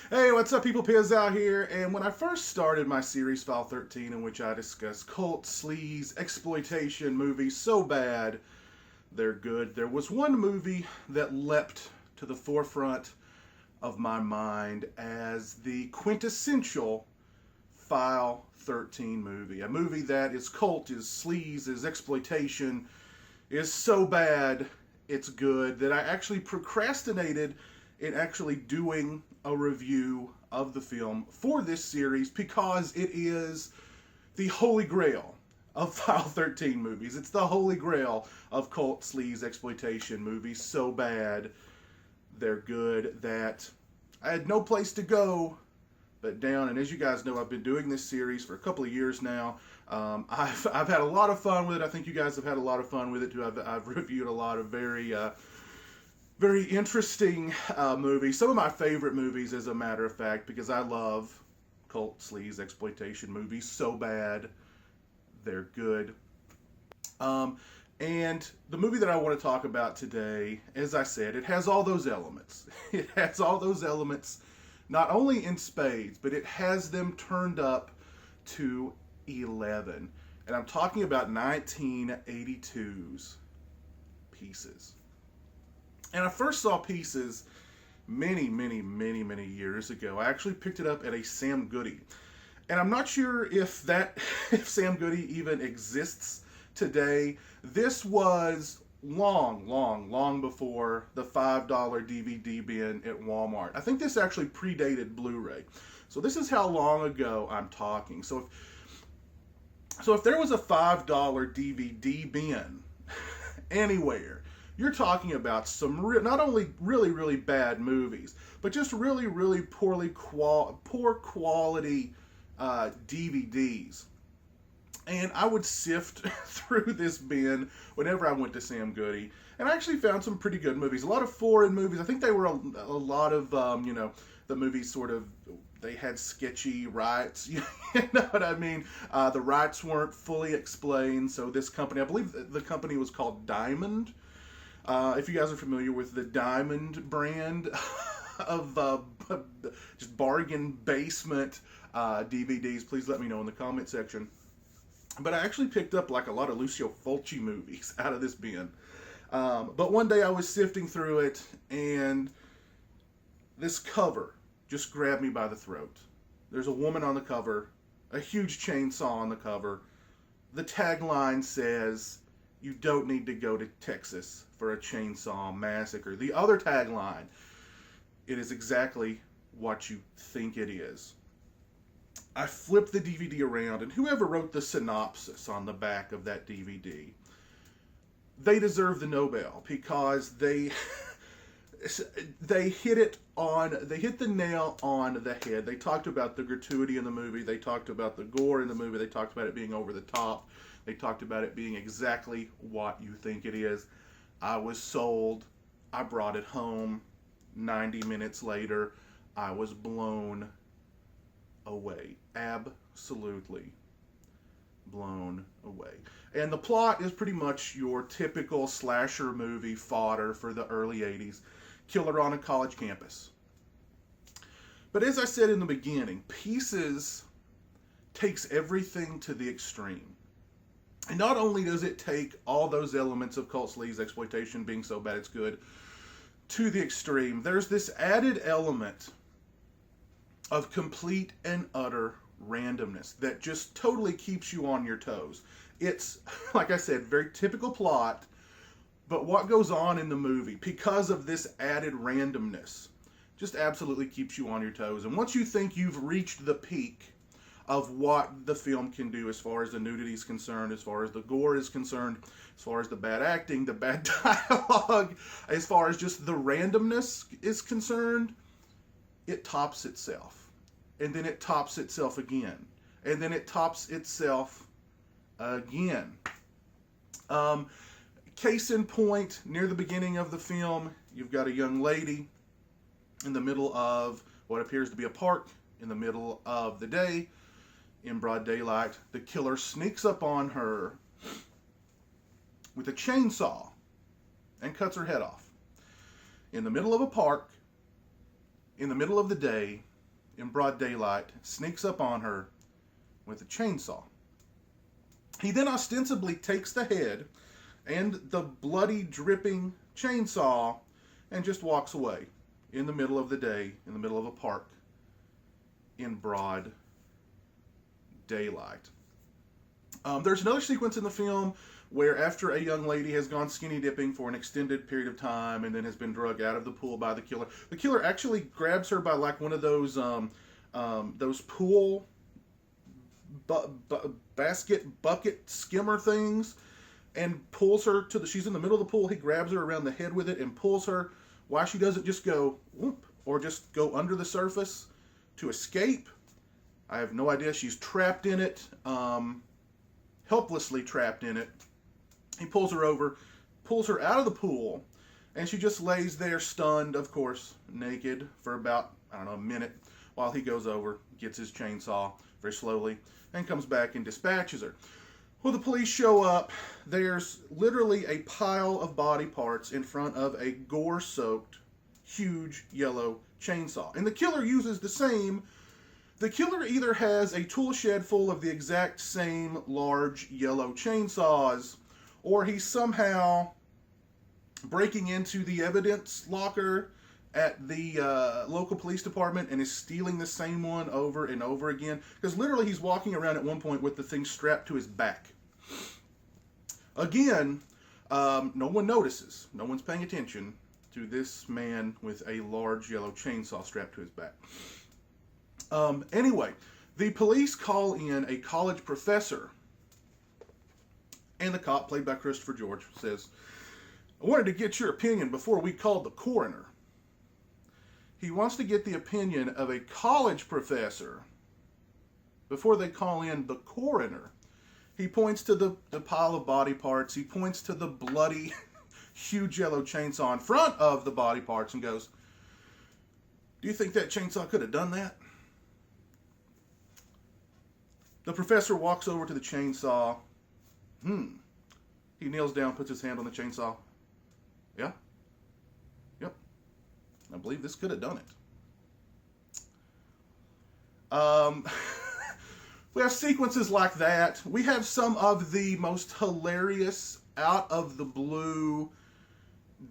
Hey, what's up, people? Piz out here. And when I first started my series, File 13, in which I discuss cult, sleaze, exploitation movies so bad they're good, there was one movie that leapt to the forefront of my mind as the quintessential File 13 movie. A movie that is cult, is sleaze, is exploitation, is so bad it's good that I actually procrastinated in actually doing a review of the film for this series because it is the holy grail of File 13 movies. It's the holy grail of cult, sleaze, exploitation movies. So bad they're good that I had no place to go but down. And as you guys know, I've been doing this series for a couple of years now. I've had a lot of fun with it. I think you guys have had a lot of fun with it too. I've reviewed a lot of very interesting movies. Some of my favorite movies, as a matter of fact, because I love cult, sleaze, exploitation movies so bad they're good. And the movie that I want to talk about today, as I said, it has all those elements. It has all those elements, not only in spades, but it has them turned up to 11. And I'm talking about 1982's Pieces. And I first saw Pieces many years ago. I actually picked it up at a Sam Goody. And I'm not sure if if Sam Goody even exists today. This was long before the $5 DVD bin at Walmart. I think this actually predated Blu-ray. So this is how long ago I'm talking. So if there was a $5 DVD bin anywhere, you're talking about some not only really bad movies, but just really poor quality DVDs. And I would sift through this bin whenever I went to Sam Goody, and I actually found some pretty good movies. A lot of foreign movies. I think they were a lot of the movies sort of, they had sketchy rights. You know what I mean? The rights weren't fully explained. So this company, I believe the company was called Diamond. If you guys are familiar with the Diamond brand of just bargain basement DVDs, please let me know in the comment section. But I actually picked up like a lot of Lucio Fulci movies out of this bin. But one day I was sifting through it, and this cover just grabbed me by the throat. There's a woman on the cover, a huge chainsaw on the cover. The tagline says, "You don't need to go to Texas for a chainsaw massacre." The other tagline, "It is exactly what you think it is." I flipped the DVD around, and whoever wrote the synopsis on the back of that DVD, they deserve the Nobel, because they hit the nail on the head. They talked about the gratuity in the movie. They talked about the gore in the movie. They talked about it being over the top. They talked about it being exactly what you think it is. I was sold. I brought it home. 90 minutes later, I was blown away. Absolutely blown away. And the plot is pretty much your typical slasher movie fodder for the early 80s. Killer on a college campus. But as I said in the beginning, Pieces takes everything to the extreme. And not only does it take all those elements of cult, sleaze, exploitation being so bad it's good to the extreme, there's this added element of complete and utter randomness that just totally keeps you on your toes. It's, like I said, very typical plot, but what goes on in the movie, because of this added randomness, just absolutely keeps you on your toes. And once you think you've reached the peak of what the film can do as far as the nudity is concerned, as far as the gore is concerned, as far as the bad acting, the bad dialogue, as far as just the randomness is concerned, it tops itself. And then it tops itself again. And then it tops itself again. Case in point, near the beginning of the film, you've got a young lady in the middle of what appears to be a park in the middle of the day, in broad daylight. The killer sneaks up on her with a chainsaw and cuts her head off. In the middle of a park, in the middle of the day, in broad daylight, sneaks up on her with a chainsaw. He then ostensibly takes the head and the bloody, dripping chainsaw and just walks away in the middle of the day, in the middle of a park, in broad daylight. There's another sequence in the film where after a young lady has gone skinny dipping for an extended period of time and then has been drugged out of the pool by the killer actually grabs her by like one of those pool bucket skimmer things and pulls her to she's in the middle of the pool. He grabs her around the head with it and pulls her. Why she doesn't just go whoop or just go under the surface to escape, I have no idea. She's trapped in it, helplessly trapped in it. He pulls her over, pulls her out of the pool, and she just lays there stunned, of course, naked for about, a minute while he goes over, gets his chainsaw very slowly, and comes back and dispatches her. Well, the police show up. There's literally a pile of body parts in front of a gore-soaked, huge yellow chainsaw. And the killer uses the same. The killer either has a tool shed full of the exact same large yellow chainsaws, or he's somehow breaking into the evidence locker at the local police department and is stealing the same one over and over again. Because literally he's walking around at one point with the thing strapped to his back. Again, no one notices. No one's paying attention to this man with a large yellow chainsaw strapped to his back. Anyway, the police call in a college professor, and the cop, played by Christopher George, says, "I wanted to get your opinion before we called the coroner." He wants to get the opinion of a college professor before they call in the coroner. He points to the pile of body parts. He points to the bloody, huge yellow chainsaw in front of the body parts and goes, "Do you think that chainsaw could have done that?" The professor walks over to the chainsaw. He kneels down, puts his hand on the chainsaw. Yeah? Yep. I believe this could have done it. We have sequences like that. We have some of the most hilarious, out of the blue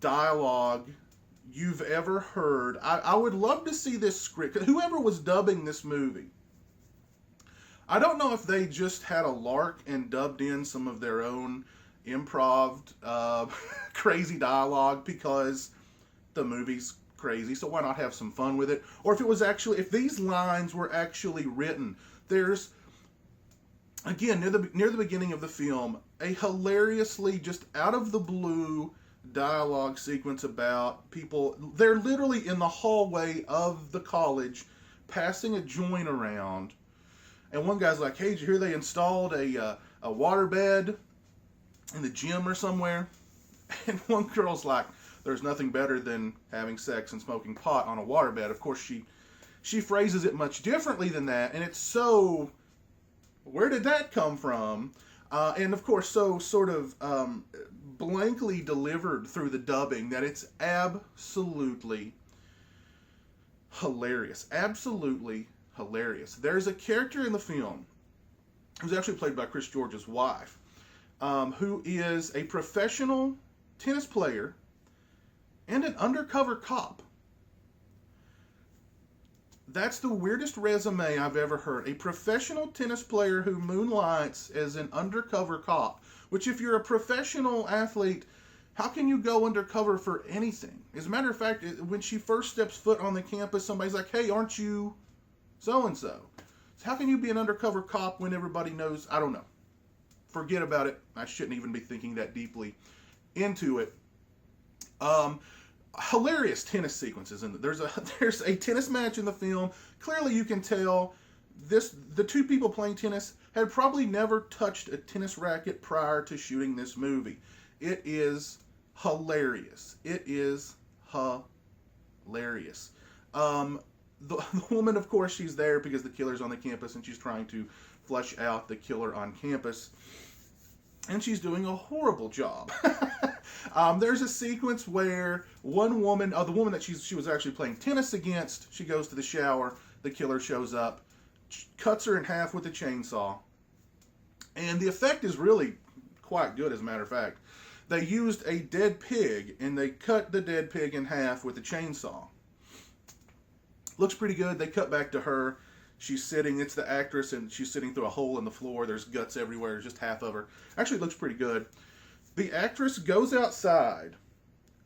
dialogue you've ever heard. I would love to see this script. Whoever was dubbing this movie, I don't know if they just had a lark and dubbed in some of their own improv crazy dialogue because the movie's crazy, so why not have some fun with it? Or if it was actually, if these lines were actually written. There's, again, near the beginning of the film, a hilariously just out of the blue dialogue sequence about people. They're literally in the hallway of the college passing a joint around. And one guy's like, "Hey, did you hear they installed a waterbed in the gym or somewhere?" And one girl's like, "There's nothing better than having sex and smoking pot on a waterbed." Of course, she phrases it much differently than that. And it's so, where did that come from? And of course, so sort of blankly delivered through the dubbing that it's absolutely hilarious. Absolutely hilarious. There's a character in the film who's actually played by Chris George's wife, who is a professional tennis player and an undercover cop. That's the weirdest resume I've ever heard. A professional tennis player who moonlights as an undercover cop. Which, if you're a professional athlete, how can you go undercover for anything? As a matter of fact, when she first steps foot on the campus, somebody's like, "Hey, aren't you so-and-so?" So how can you be an undercover cop when everybody knows? I don't know. Forget about it. I shouldn't even be thinking that deeply into it. Hilarious tennis sequences, and there's a tennis match in the film. Clearly, you can tell the two people playing tennis had probably never touched a tennis racket prior to shooting this movie. It is hilarious. It is hilarious. The woman, of course, she's there because the killer's on the campus and she's trying to flush out the killer on campus. and she's doing a horrible job. There's a sequence where one woman, the woman that she was actually playing tennis against, she goes to the shower, the killer shows up, cuts her in half with a chainsaw, and the effect is really quite good, as a matter of fact. They used a dead pig, and they cut the dead pig in half with a chainsaw. Looks pretty good. They cut back to her. She's sitting, it's the actress, and she's sitting through a hole in the floor. There's guts everywhere, just half of her. Actually, it looks pretty good. The actress goes outside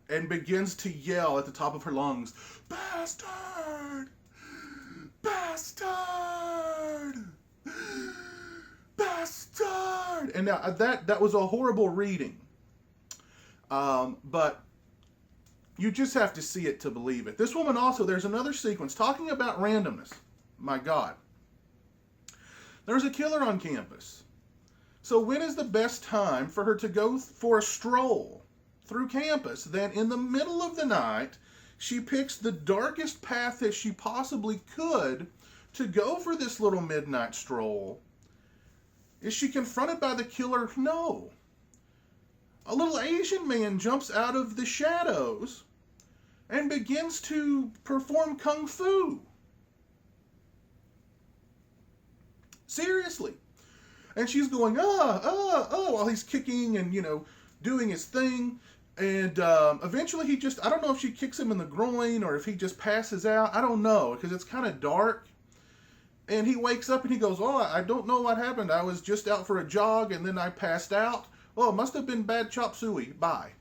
and begins to yell at the top of her lungs, "Bastard! Bastard! Bastard!" And now that was a horrible reading. But you just have to see it to believe it. This woman also, there's another sequence talking about randomness. My God. There's a killer on campus. So when is the best time for her to go for a stroll through campus? Then in the middle of the night, she picks the darkest path that she possibly could to go for this little midnight stroll. Is she confronted by the killer? No. A little Asian man jumps out of the shadows and begins to perform kung fu. Seriously. And she's going, while he's kicking and, doing his thing. And eventually he just, I don't know if she kicks him in the groin or if he just passes out. I don't know, because it's kind of dark. And he wakes up and he goes, I don't know what happened. I was just out for a jog and then I passed out. Oh, it must have been bad chop suey. Bye.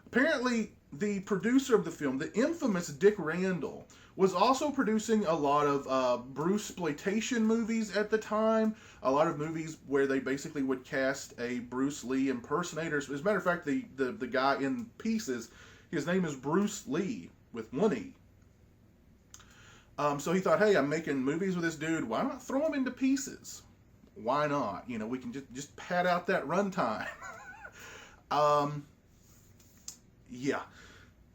Apparently, the producer of the film, the infamous Dick Randall, was also producing a lot of Bruce-sploitation movies at the time. A lot of movies where they basically would cast a Bruce Lee impersonator. As a matter of fact, the guy in Pieces, his name is Bruce Lee, with one E. So he thought, hey, I'm making movies with this dude. Why not throw him into Pieces? Why not? We can just pad out that runtime. Yeah.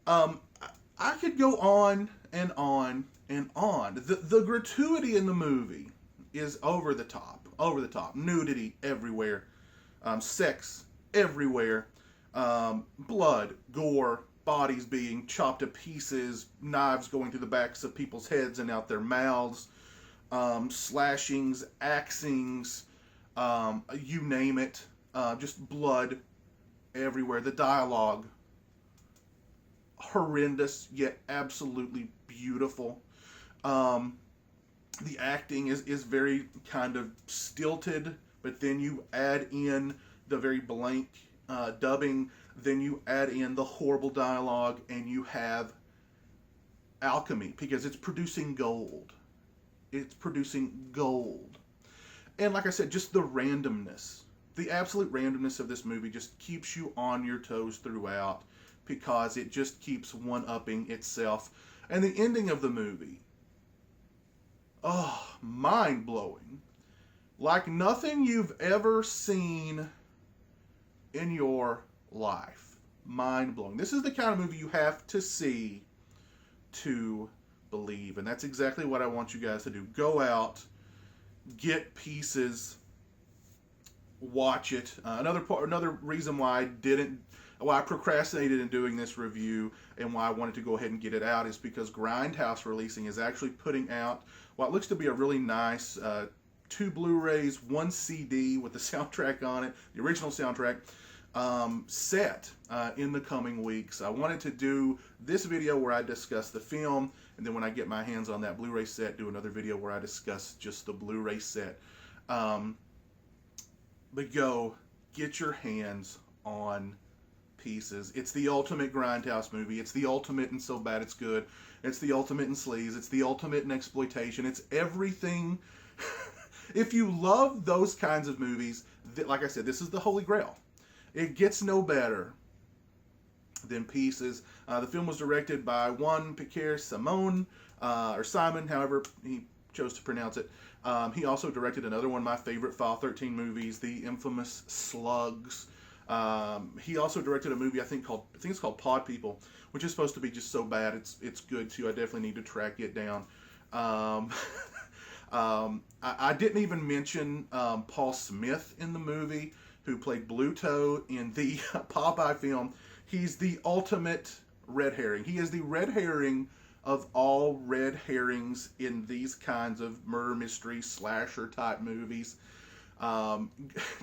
I could go on and on and on. The gratuity in the movie is over the top. Over the top. Nudity everywhere. Sex everywhere. Blood, gore, bodies being chopped to pieces, knives going through the backs of people's heads and out their mouths, slashings, axings, you name it. Just blood everywhere. The dialogue, horrendous yet absolutely beautiful. The acting is very kind of stilted, but then you add in the very blank dubbing, then you add in the horrible dialogue, and you have alchemy, because it's producing gold. It's producing gold. And like I said, just the randomness, the absolute randomness of this movie just keeps you on your toes throughout, because it just keeps one-upping itself. And the ending of the movie, mind-blowing. Like nothing you've ever seen in your life. Mind-blowing. This is the kind of movie you have to see to believe. And that's exactly what I want you guys to do. Go out, get Pieces, watch it. Another reason why I procrastinated in doing this review and why I wanted to go ahead and get it out is because Grindhouse Releasing is actually putting out what looks to be a really nice 2 Blu-rays, 1 CD with the soundtrack on it, the original soundtrack, set in the coming weeks. I wanted to do this video where I discuss the film, and then when I get my hands on that Blu-ray set, do another video where I discuss just the Blu-ray set. But go get your hands on Pieces. It's the ultimate Grindhouse movie. It's the ultimate in so bad it's good. It's the ultimate in sleaze. It's the ultimate in exploitation. It's everything. If you love those kinds of movies, like I said, this is the Holy Grail. It gets no better than Pieces. The film was directed by Juan Piquer Simon, or Simon, however he chose to pronounce it. He also directed another one of my favorite File 13 movies, the infamous Slugs. He also directed a movie I think it's called Pod People, which is supposed to be just so bad it's good too. I definitely need to track it down. I didn't even mention Paul Smith in the movie, who played Bluto in the Popeye film. He's the ultimate red herring. He is the red herring of all red herrings in these kinds of murder mystery slasher type movies.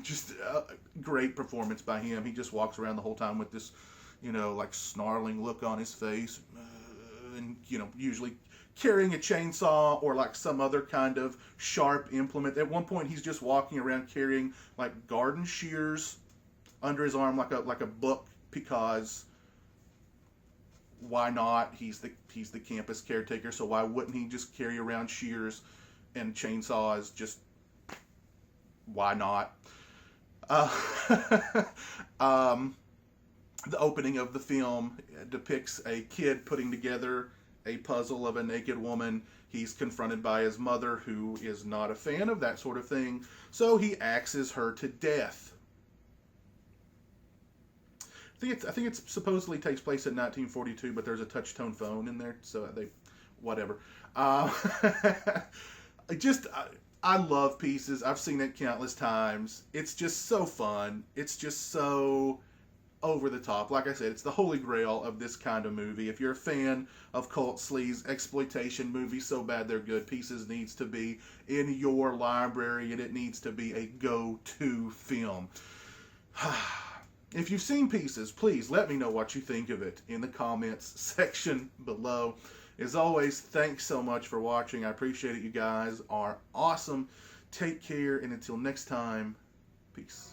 Just a great performance by him. He just walks around the whole time with this, like snarling look on his face, and usually carrying a chainsaw or like some other kind of sharp implement. At one point, he's just walking around carrying like garden shears under his arm, like a book, because why not? He's the campus caretaker, so why wouldn't he just carry around shears and chainsaws? Just why not? The opening of the film depicts a kid putting together a puzzle of a naked woman. He's confronted by his mother, who is not a fan of that sort of thing, so he axes her to death. I think it supposedly takes place in 1942, but there's a touch-tone phone in there, so whatever. I love Pieces. I've seen it countless times. It's just so fun. It's just so over the top. Like I said, it's the holy grail of this kind of movie. If you're a fan of cult sleaze exploitation movies so bad they're good, Pieces needs to be in your library, and it needs to be a go-to film. If you've seen Pieces, please let me know what you think of it in the comments section below. As always, thanks so much for watching. I appreciate it. You guys are awesome. Take care, and until next time, peace.